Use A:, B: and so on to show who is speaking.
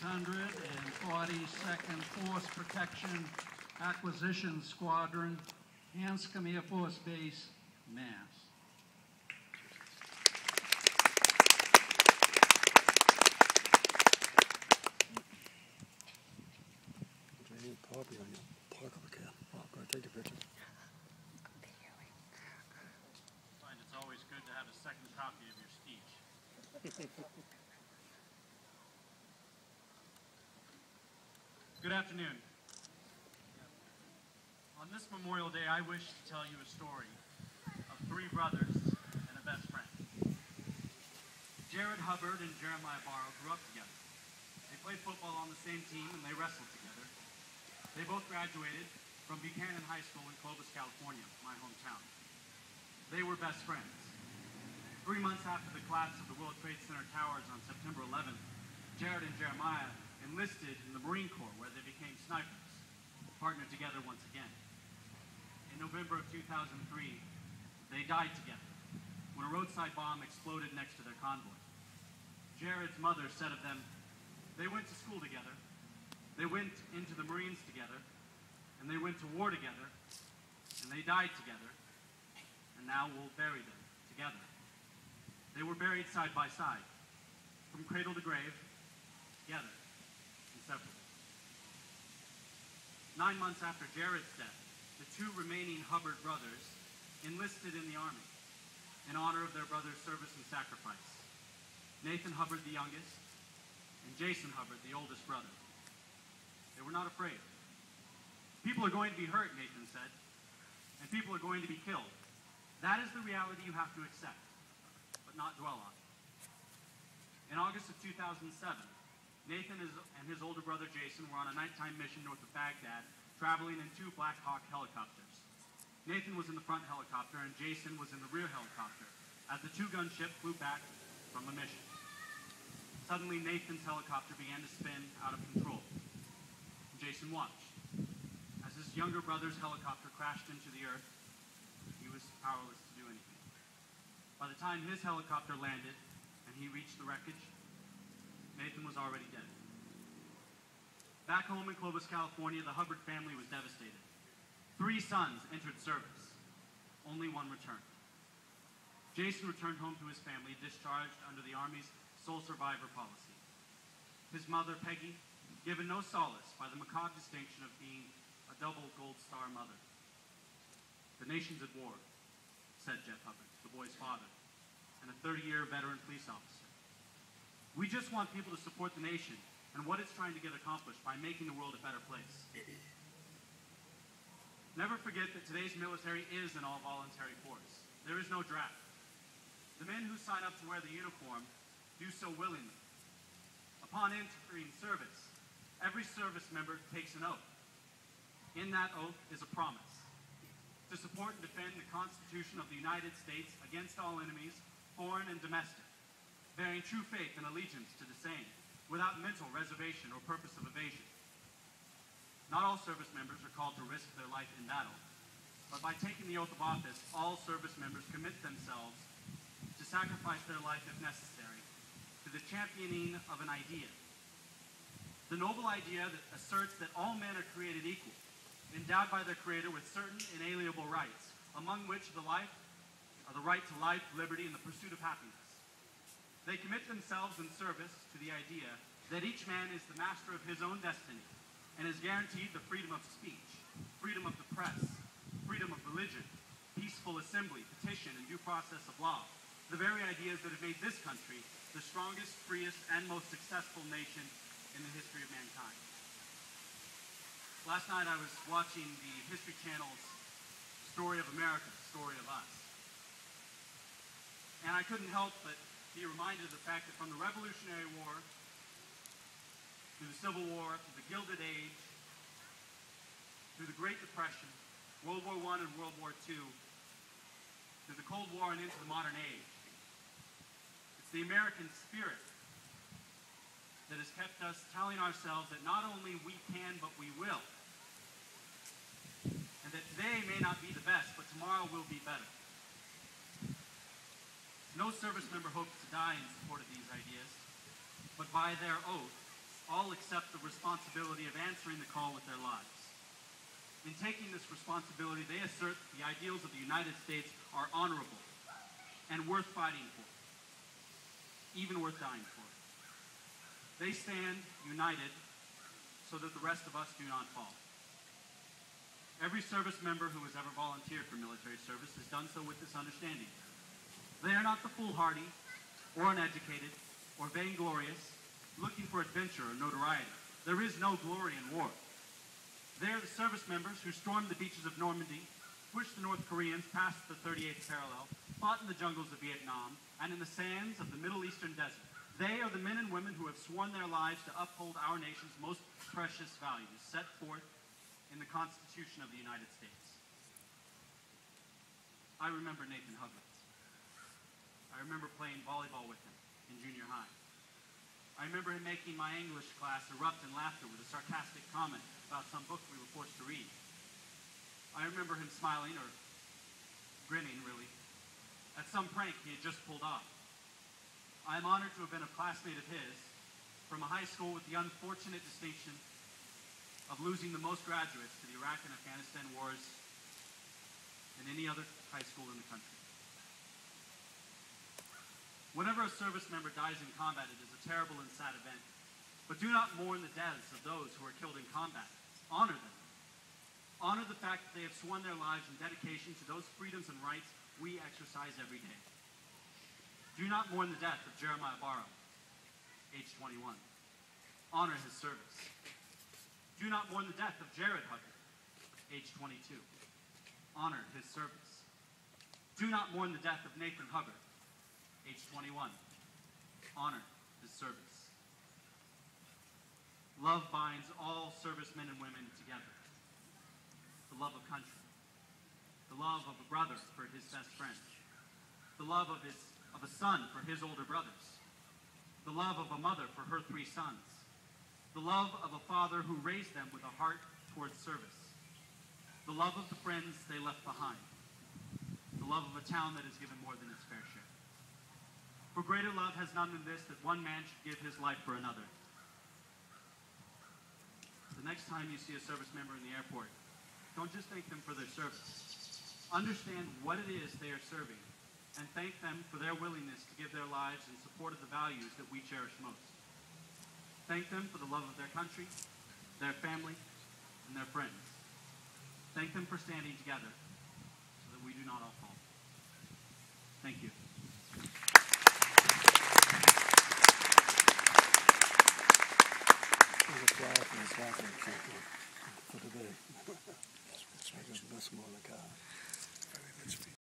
A: 642nd Force Protection Acquisition Squadron, Hanscom Air Force Base, Mass.
B: Copy on your pocket, okay. Oh, go ahead, take a picture.
A: I find it's always good to have a second copy of your speech. Good afternoon. On this Memorial Day, I wish to tell you a story of three brothers and a best friend. Jared Hubbard and Jeremiah Barrow grew up together. They played football on the same team and they wrestled together. They both graduated from Buchanan High School in Clovis, California, my hometown. They were best friends. 3 months after the collapse of the World Trade Center towers on September 11th, Jared and Jeremiah enlisted in the Marine Corps, where they became snipers, partnered together once again. In November of 2003, they died together when a roadside bomb exploded next to their convoy. Jared's mother said of them, "They went to school together, they went into the Marines together, and they went to war together, and they died together, and now we'll bury them together." They were buried side by side, from cradle to grave, together, inseparable. 9 months after Jared's death, the two remaining Hubbard brothers enlisted in the Army in honor of their brother's service and sacrifice. Nathan Hubbard, the youngest, and Jason Hubbard, the oldest brother. They were not afraid. People are going to be hurt, Nathan said, and people are going to be killed. That is the reality you have to accept, but not dwell on. In August of 2007, Nathan and his older brother Jason were on a nighttime mission north of Baghdad, traveling in 2 Black Hawk helicopters. Nathan was in the front helicopter and Jason was in the rear helicopter as the two-gun ship flew back from the mission. Suddenly, Nathan's helicopter began to spin out of control. Jason watched. As his younger brother's helicopter crashed into the earth, he was powerless to do anything. By the time his helicopter landed and he reached the wreckage, Nathan was already dead. Back home in Clovis, California, the Hubbard family was devastated. 3 sons entered service. Only one returned. Jason returned home to his family, discharged under the Army's sole survivor policy. His mother, Peggy, given no solace by the macabre distinction of being a double Gold Star mother. "The nation's at war," said Jeff Hubbard, the boy's father, and a 30-year veteran police officer. "We just want people to support the nation and what it's trying to get accomplished by making the world a better place." Never forget that today's military is an all-voluntary force. There is no draft. The men who sign up to wear the uniform do so willingly. Upon entering service, every service member takes an oath. In that oath is a promise to support and defend the Constitution of the United States against all enemies, foreign and domestic, bearing true faith and allegiance to the same, without mental reservation or purpose of evasion. Not all service members are called to risk their life in battle, but by taking the oath of office, all service members commit themselves to sacrifice their life if necessary to the championing of an idea. The noble idea that asserts that all men are created equal, endowed by their Creator with certain inalienable rights, among which the right to life, liberty, and the pursuit of happiness. They commit themselves in service to the idea that each man is the master of his own destiny and is guaranteed the freedom of speech, freedom of the press, freedom of religion, peaceful assembly, petition, and due process of law, the very ideas that have made this country the strongest, freest, and most successful nation in the history of mankind. Last night I was watching the History Channel's Story of America, Story of Us. And I couldn't help but be reminded of the fact that from the Revolutionary War, through the Civil War, through the Gilded Age, through the Great Depression, World War I and World War II, through the Cold War and into the modern age, it's the American spirit that has kept us telling ourselves that not only we can, but we will. And that today may not be the best, but tomorrow will be better. No service member hopes to die in support of these ideas, but by their oath, all accept the responsibility of answering the call with their lives. In taking this responsibility, they assert that the ideals of the United States are honorable and worth fighting for, even worth dying for. They stand united so that the rest of us do not fall. Every service member who has ever volunteered for military service has done so with this understanding. They are not the foolhardy, or uneducated, or vainglorious, looking for adventure or notoriety. There is no glory in war. They are the service members who stormed the beaches of Normandy, pushed the North Koreans past the 38th parallel, fought in the jungles of Vietnam, and in the sands of the Middle Eastern desert. They are the men and women who have sworn their lives to uphold our nation's most precious values, set forth in the Constitution of the United States. I remember Nathan Hubbard. I remember playing volleyball with him in junior high. I remember him making my English class erupt in laughter with a sarcastic comment about some book we were forced to read. I remember him smiling, or grinning, really, at some prank he had just pulled off. I am honored to have been a classmate of his from a high school with the unfortunate distinction of losing the most graduates to the Iraq and Afghanistan wars than any other high school in the country. Whenever a service member dies in combat, it is a terrible and sad event. But do not mourn the deaths of those who are killed in combat. Honor them. Honor the fact that they have sworn their lives in dedication to those freedoms and rights we exercise every day. Do not mourn the death of Jeremiah Barrow, age 21. Honor his service. Do not mourn the death of Jared Hubbard, age 22. Honor his service. Do not mourn the death of Nathan Hubbard, age 21. Honor his service. Love binds all servicemen and women together. The love of country. The love of a brother for his best friend. The love of a son for his older brothers. The love of a mother for her 3 sons. The love of a father who raised them with a heart towards service. The love of the friends they left behind. The love of a town that has given more than its fair share. For greater love has none than this, that one man should give his life for another. The next time you see a service member in the airport, don't just thank them for their service. Understand what it is they are serving, and thank them for their willingness to give their lives in support of the values that we cherish most. Thank them for the love of their country, their family, and their friends. Thank them for standing together so that we do not all fall. Thank you.
B: For today. That's more like a very good speech.